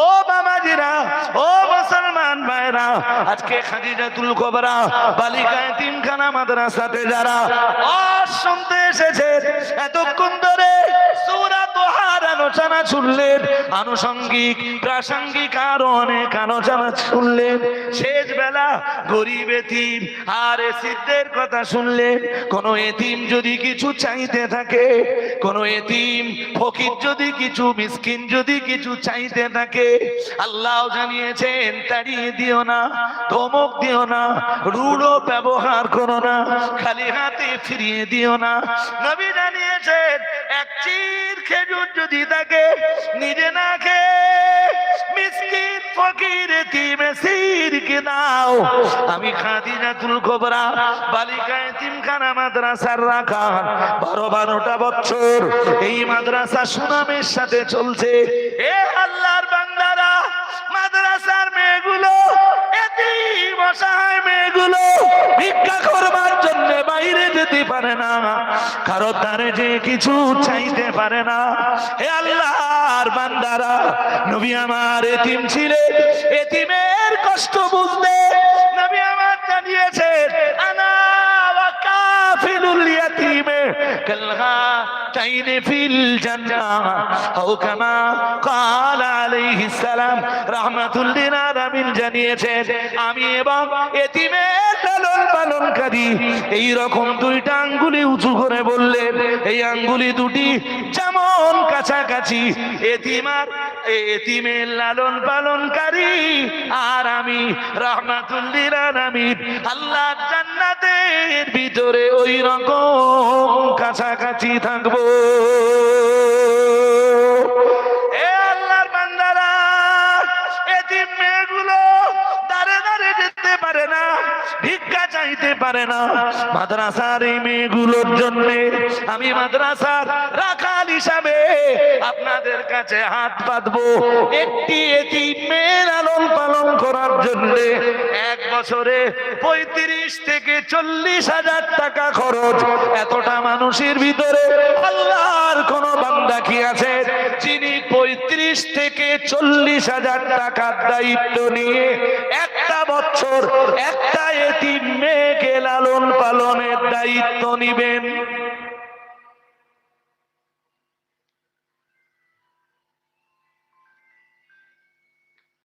ও বাবাজিরা, ও মুসলমান ভাইরা, আজকে খাদিজাতুল কুবরা বালিকা এতিমখানা মাদ্রাসাতে যারা শুনতে এসেছে, এতক্ষণ ধরে সূরা তোহার আলোচনা শুনলেন, আনুষঙ্গিক প্রাসঙ্গিক আরো অনেক আলোচনা শুনলেন, শেষ বেলা গরিব এতিম আর এসিদদের কথা শুনলেন। কোন এতিম যদি কিছু চাইতে থাকে, কোন এতিম ফকির যদি কিছু, মিসকিন যদি কিছু চাইতে থাকে, আল্লাহ জানিয়েছেন তাড়িয়ে দিও না, ধমক দিও না, রূঢ় ব্যবহার করো না, খালি হাতে ফিরিয়ে দিও না। নবী জানিয়েছেন এক চির খেজুর যদি থাকে, নিজে না খেয়ে মিসকিন ফকির এতিম এসিরকে দাও। আমি খাদিজাতুল কুবরা বালিকা এতিমখানা মাদ্রাসার রাখা 12-12টা বছর এই মাদ্রাসা সুনামের সাথে চলছে। এ আল্লাহর বান্দারা, মাদ্রাসার মেয়েগুলো, এতিম অসহায় মেয়েগুলো ভিক্ষা করবার জন্য বাইরে যেতে পারে না, কারো দ্বারে যে কিছু চাইতে পারে না। হে আল্লাহর বান্দারা, নবী আমার এতিম ছিলেন, এতিমের কষ্ট বুঝতে নবী আমার জানিয়েছেন আনা ওয়া কাফিলুল ইয়াতীমে কালগাতাইনি ফিল জান্নাহ আও কামা ক্বালা আলাইহিস সালাম। রাহমাতুল লিল আলামিন জানিয়েছেন আমি এবং এতিমের লালন পালনকারী এই রকম দুইটা আঙ্গুলি উঁচু করে বললেন, এই আঙ্গুলি দুটি যেমন কাছাকাছি, এতিমের লালন পালনকারী আর আমি রাহমাতুল লিল আলামিন আল্লাহর জান্নাতের ভিতরে ওই রকম কাছাকাছি থাকবো। এ আল্লাহর বান্দারা, এতিম মেয়েগুলো দাঁড়ে দাঁড়ে যেতে পারে না, ভিক্ষা চাইতে পারে না। মাদ্রাসার এই মেয়েগুলোর জন্য আমি মাদ্রাসার রাখাল হিসাবে আপনাদের কাছে হাত পাতবো। একটি এতিম মেয়ের লালন পালন করার জন্য এক বছরে 35 থেকে 40,000 টাকা খরচ। এতটা মানুষের ভিতরে আল্লাহর কোন বান্দা কি আছে যিনি 35 থেকে 40,000 টাকার দায়িত্ব নিয়ে একটা বছর একটা এতিম মেয়েকে লালন পালনের দায়িত্ব নিবেন?